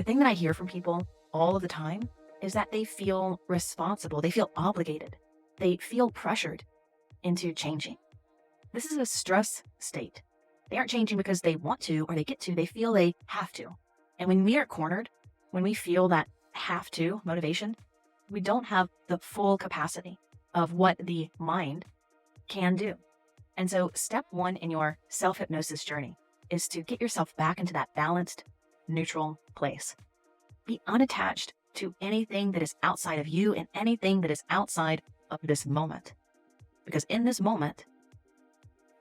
thing that I hear from people all of the time is that they feel responsible. They feel obligated. They feel pressured into changing. This is a stress state. They aren't changing because they want to or they get to. They feel they have to. And when we are cornered, when we feel that have to motivation, we don't have the full capacity of what the mind can do. And so step one in your self-hypnosis journey is to get yourself back into that balanced, neutral place. Be unattached to anything that is outside of you and anything that is outside of this moment. Because in this moment,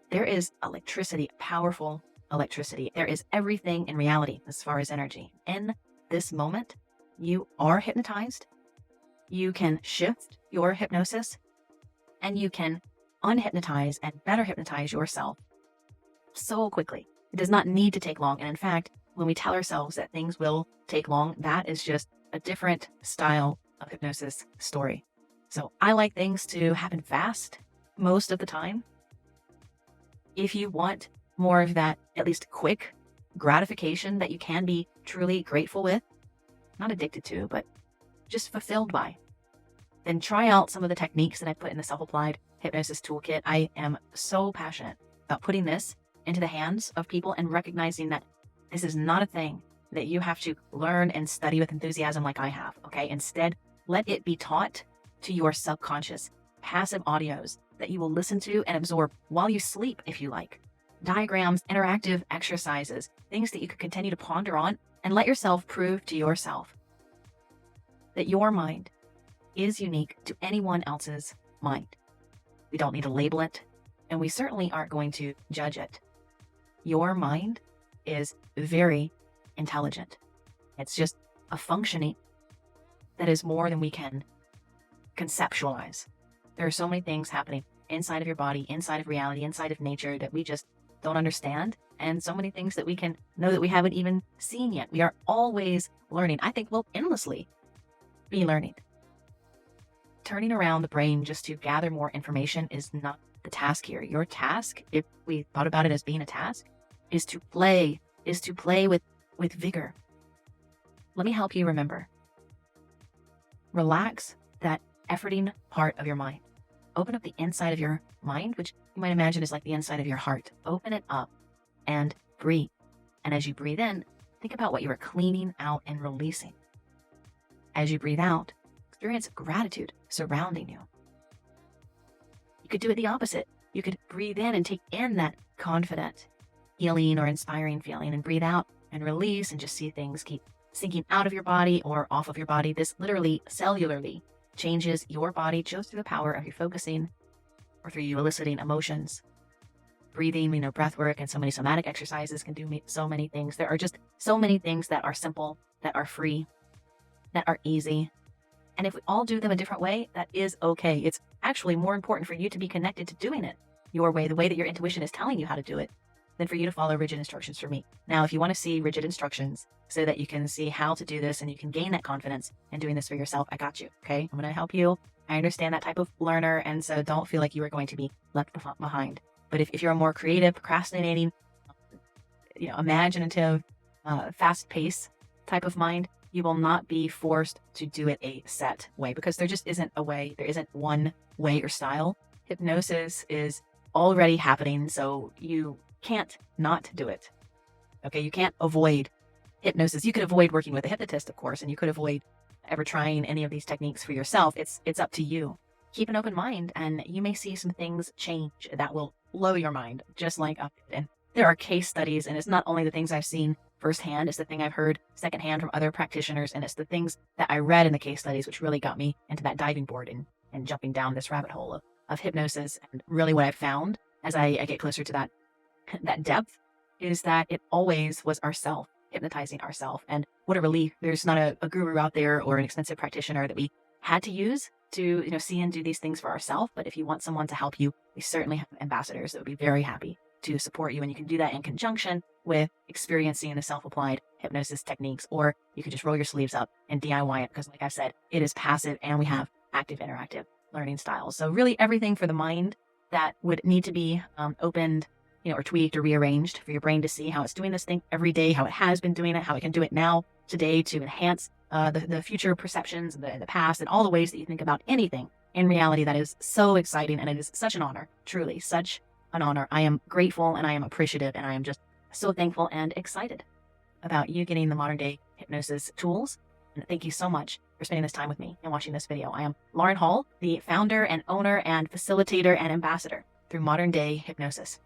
there is electricity, powerful electricity. There is everything in reality as far as energy. In this moment, you are hypnotized. You can shift your hypnosis and you can unhypnotize and better hypnotize yourself so quickly. It does not need to take long. And in fact, when we tell ourselves that things will take long, that is just a different style of hypnosis story. So I like things to happen fast most of the time. If you want more of that, at least quick gratification that you can be truly grateful with, not addicted to, but just fulfilled by, then try out some of the techniques that I put in the Self-Applied Hypnosis Toolkit. I am so passionate about putting this into the hands of people and recognizing that this is not a thing that you have to learn and study with enthusiasm like I have, okay? Instead, let it be taught to your subconscious, passive audios that you will listen to and absorb while you sleep if you like. Diagrams, interactive exercises, things that you could continue to ponder on and let yourself prove to yourself that your mind is unique to anyone else's mind. We don't need to label it, and we certainly aren't going to judge it. Your mind is very intelligent. It's just a functioning that is more than we can conceptualize. There are so many things happening inside of your body, inside of reality, inside of nature that we just don't understand, and so many things that we can know that we haven't even seen yet. We are always learning. I think we'll endlessly be learning. Turning around the brain just to gather more information is not the task here. Your task, if we thought about it as being a task, is to play with vigor. Let me help you remember. Relax that efforting part of your mind. Open up the inside of your mind, which you might imagine is like the inside of your heart. Open it up and breathe. And as you breathe in, think about what you are cleaning out and releasing. As you breathe out, experience gratitude surrounding you. You could do it the opposite. You could breathe in and take in that confident, healing or inspiring feeling, and breathe out and release and just see things keep sinking out of your body or off of your body. This literally, cellularly changes your body just through the power of your focusing or through you eliciting emotions. Breathing, breath work and so many somatic exercises can do so many things. There are just so many things that are simple, that are free, that are easy. And if we all do them a different way, that is okay. It's actually more important for you to be connected to doing it your way, the way that your intuition is telling you how to do it, than for you to follow rigid instructions from me. Now, if you want to see rigid instructions so that you can see how to do this and you can gain that confidence in doing this for yourself, I got you, okay? I'm going to help you. I understand that type of learner, and so don't feel like you are going to be left behind. But if you're a more creative, procrastinating, imaginative, fast-paced type of mind, you will not be forced to do it a set way, because there just isn't a way. There isn't one way or style. Hypnosis is already happening, so you can't not do it. Okay, you can't avoid hypnosis. You could avoid working with a hypnotist, of course, and you could avoid ever trying any of these techniques for yourself. It's up to you. Keep an open mind, and you may see some things change that will blow your mind, just like I did. And there are case studies, and it's not only the things I've seen firsthand, it's the thing I've heard secondhand from other practitioners, and it's the things that I read in the case studies, which really got me into that diving board and jumping down this rabbit hole of hypnosis. And really what I've found as I get closer to that depth is that it always was ourself, hypnotizing ourself. And what a relief. There's not a guru out there or an expensive practitioner that we had to use to see and do these things for ourselves. But if you want someone to help you, we certainly have ambassadors that would be very happy to support you. And you can do that in conjunction with experiencing the self-applied hypnosis techniques, or you can just roll your sleeves up and DIY it, because like I said, it is passive and we have active interactive learning styles. So really everything for the mind that would need to be opened or tweaked or rearranged for your brain to see how it's doing this thing every day, how it has been doing it, how it can do it now, today, to enhance the future perceptions, the past, and all the ways that you think about anything in reality. That is so exciting, and it is such an honor, truly such an honor. I am grateful, and I am appreciative, and I am just so thankful and excited about you getting the modern day hypnosis tools. And thank you so much for spending this time with me and watching this video. I am Lauren Hall, the founder and owner and facilitator and ambassador through Modern Day Hypnosis.